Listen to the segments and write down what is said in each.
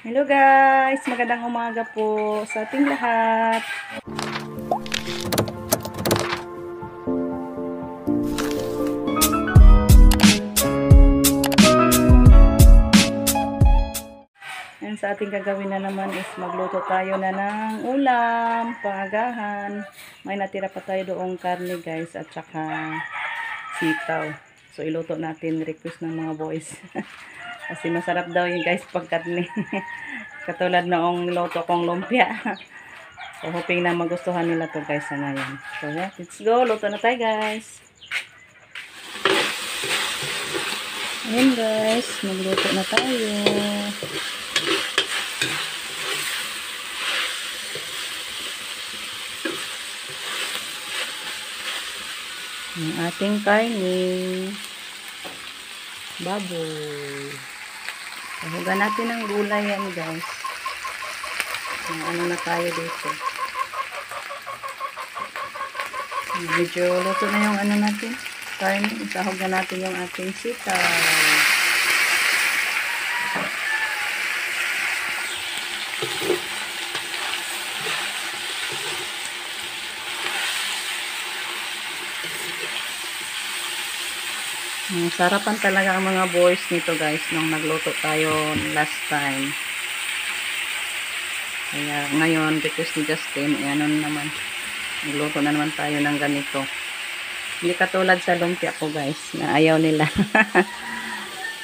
Hello guys, magandang umaga po sa ating lahat. Yan, sa ating gagawin na naman is magluto tayo na ng ulam, pangagahan. May natira pa tayo doong karne guys at saka sitaw. So iluto natin, request ng mga boys. Kasi masarap daw yun guys pag karne. Katulad noong niluto kong lumpia. So hoping na magustuhan nila to guys sa ngayon. So yeah, let's go. Luto na tayo guys. Ayan guys, magluto na tayo. Ang ating karne. Baboy. Hugasan natin ng gulay yan guys. Ano na tayo dito. Medyo luto na yung ano natin. Karne. Isahog na natin yung ating sitaw. Sarapan talaga ang mga boys nito guys nung nagluto tayo last time. Kaya ngayon request ni Justin, ano naman, nagluto na naman tayo ng ganito. Hindi katulad sa lumpia ko guys, na ayaw nila.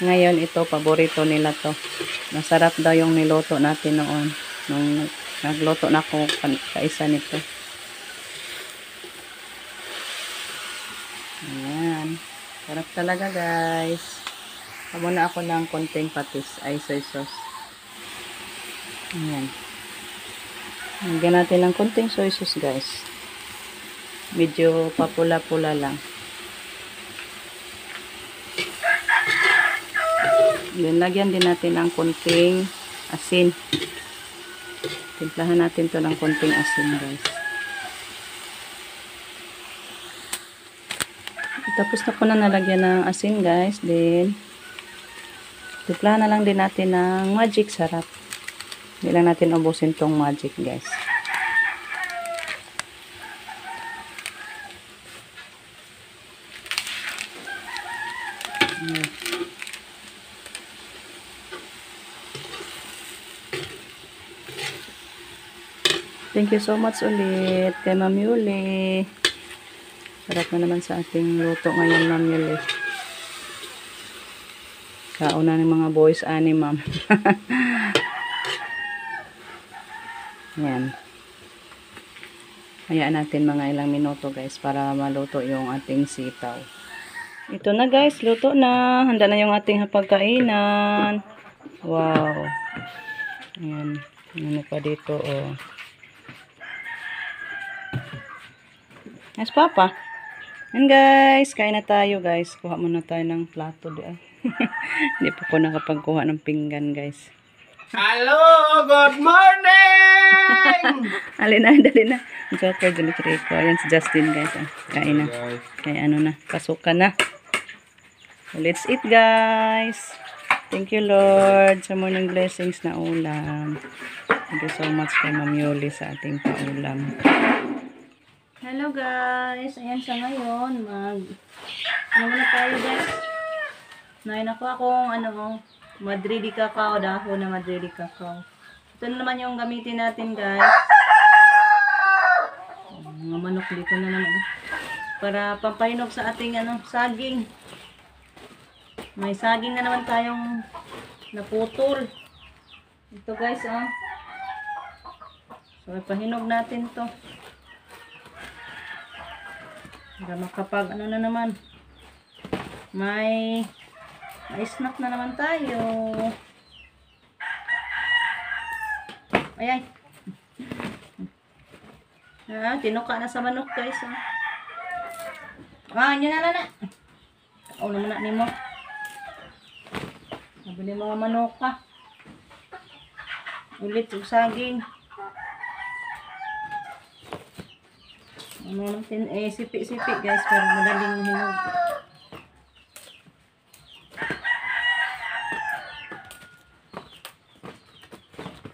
Ngayon ito, paborito nila to. Masarap daw yung niluto natin noon. Nung nagluto na ako kaisa nito. Ayan. Sarap talaga guys. Muna ako ng konting patis ay soy sauce. Ayan. Lagyan natin ng konting soy sauce guys. Medyo papula-pula lang. Then lagyan din natin ng konting asin. Timplahan natin to ng konting asin guys. Tapos na ko na nalagyan ng asin guys. Then, timplahan na lang din natin ng magic sarap. Hindi lang natin ubusin tong magic guys. Thank you so much ulit kay Ma'am Yuli. Sarap na naman sa ating luto ngayon, Ma'am Yuli. Kauna ng mga boys ani, Ma'am. Ayan. Hayaan natin mga ilang minuto guys para maluto yung ating sitaw. Ito na guys, luto na. Handa na yung ating hapagkainan. Wow. Ayan. Ano pa dito, oh. Yes, Papa. And guys, kain na tayo guys. Kuha muna tayo ng plato di ay. Hindi pa ko nakapagkuha ng pinggan guys. Hello, good morning! Alin na, dali na. Joker, dali ko. Ayan si Justin guys. Ah. Kain na. Kaya ano na, pasukan na. So, let's eat guys. Thank you Lord sa morning blessings na ulam. Thank you so much kay Ma'am Yuli sa ating paulam. Hello guys. Ayan sa ngayon. Ano na tayo guys? Nain ako akong Madridi cacao. Dahon na Madridi cacao. Ito na naman yung gamitin natin guys. Mga manok dito na naman. Para pampahinog sa ating saging. May saging na naman tayong naputol. Ito guys So ipahinog natin to. Para makapag na naman. May snack na naman tayo. Ayan. Tinuka na sa manok guys. Yun na. Naman na ni mo. Nabili mga manok ka. Ulit yung saging. Ano natin, sipi-sipi guys, para madaling hinog.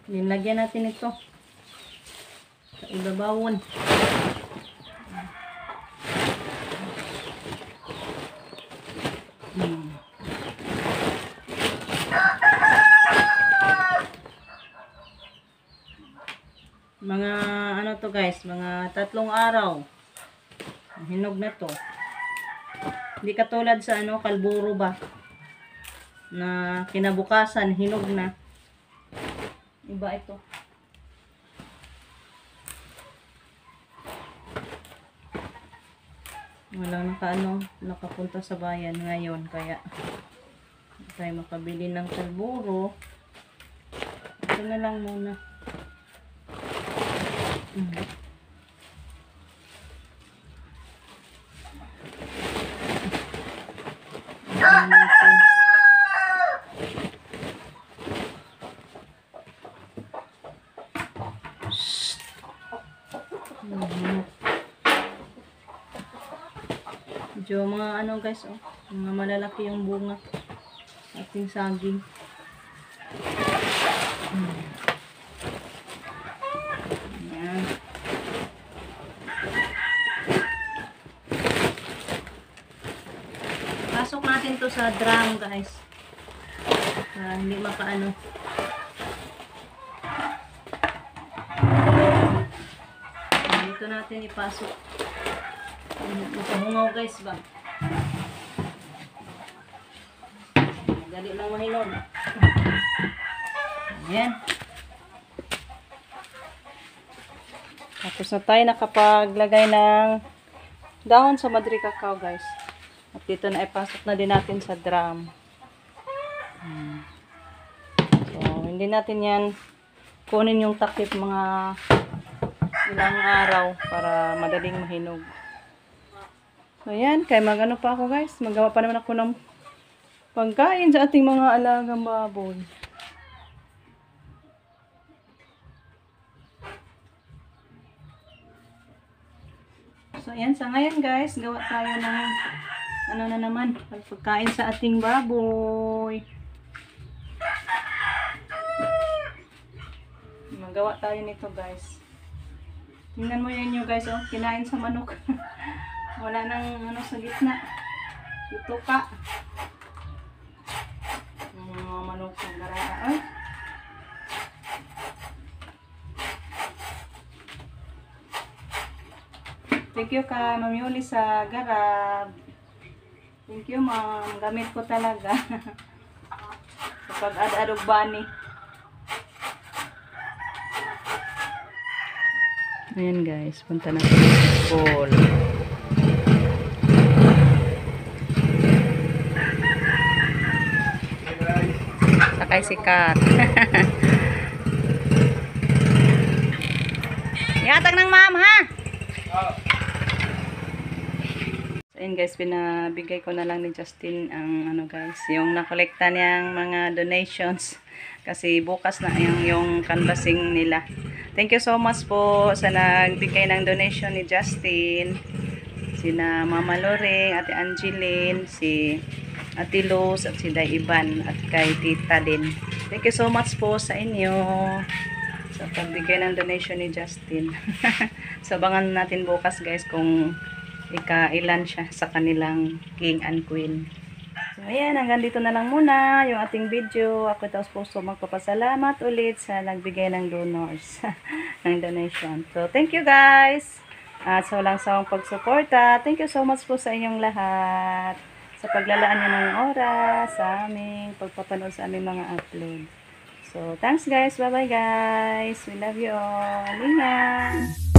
Nilagyan natin ito sa ibabawon. Mga ano to guys, mga 3 araw. Hinog na to. Hindi katulad sa ano, kalburo ba? Na kinabukasan, hinog na. Iba ito. Walang nakapunta sa bayan ngayon. Kaya, hindi tayo makabili ng kalburo. Ito na lang muna. Medyo mga ano guys, oh, mga malalaki yung bunga ating saging. Ayan. Pasok natin to sa drum guys. Para hindi makaano. Dito natin ipasok. Nakahungaw guys ba? Dali lang mahinog. Ayan. Tapos na tayo nakapaglagay ng dahon sa Madre Cacao guys. At dito na ipasok na din natin sa drum. So, hindi natin yan kunin yung takip mga ilang araw para madaling mahinog. So, ayan. Kaya magano pa ako guys. Magawa pa naman ako ng pagkain sa ating mga alagang baboy. So, ayan. Sa ngayon guys, gawa tayo ng ano na naman, pagkain sa ating baboy. Magawa tayo nito guys. Tingnan mo yan yung guys, oh. Kinain sa manok. Wala nang ano sa gitna. Ito ka. Mga manok ng garaan. Ay. Thank you ka, Ma'am Yuli sa garab. Thank you, ma'am. Gamit ko talaga. Kapag ad-adog bani. Ayan guys, punta na sa pool. Sakay si Kat. Ihatag ng ma'am, ha? So, ayan guys, pinabigay ko na lang ni Justin ang ano guys, yung nakolekta niyang mga donations. Kasi bukas na yung canvassing nila. Thank you so much po sa nagbigay ng donation ni Justin. Sina Mama Lore, Ate Angeline, si Ate Luz, at si Day Iban, at kay Tita din. Thank you so much po sa inyo sa pagbigay ng donation ni Justin. So, abangan natin bukas guys kung ikailan siya sa kanilang King and Queen. So, ayan, hanggang dito na lang muna yung ating video. Ako taos puso magpapasalamat ulit sa nagbigay ng donors ng donation. So, thank you guys. At sa walang sawang pagsuporta. Thank you so much po sa inyong lahat. Sa paglalaan nyo ng oras sa aming pagpapanood sa aming mga upload. So, thanks guys. Bye-bye guys. We love you all. Ingat.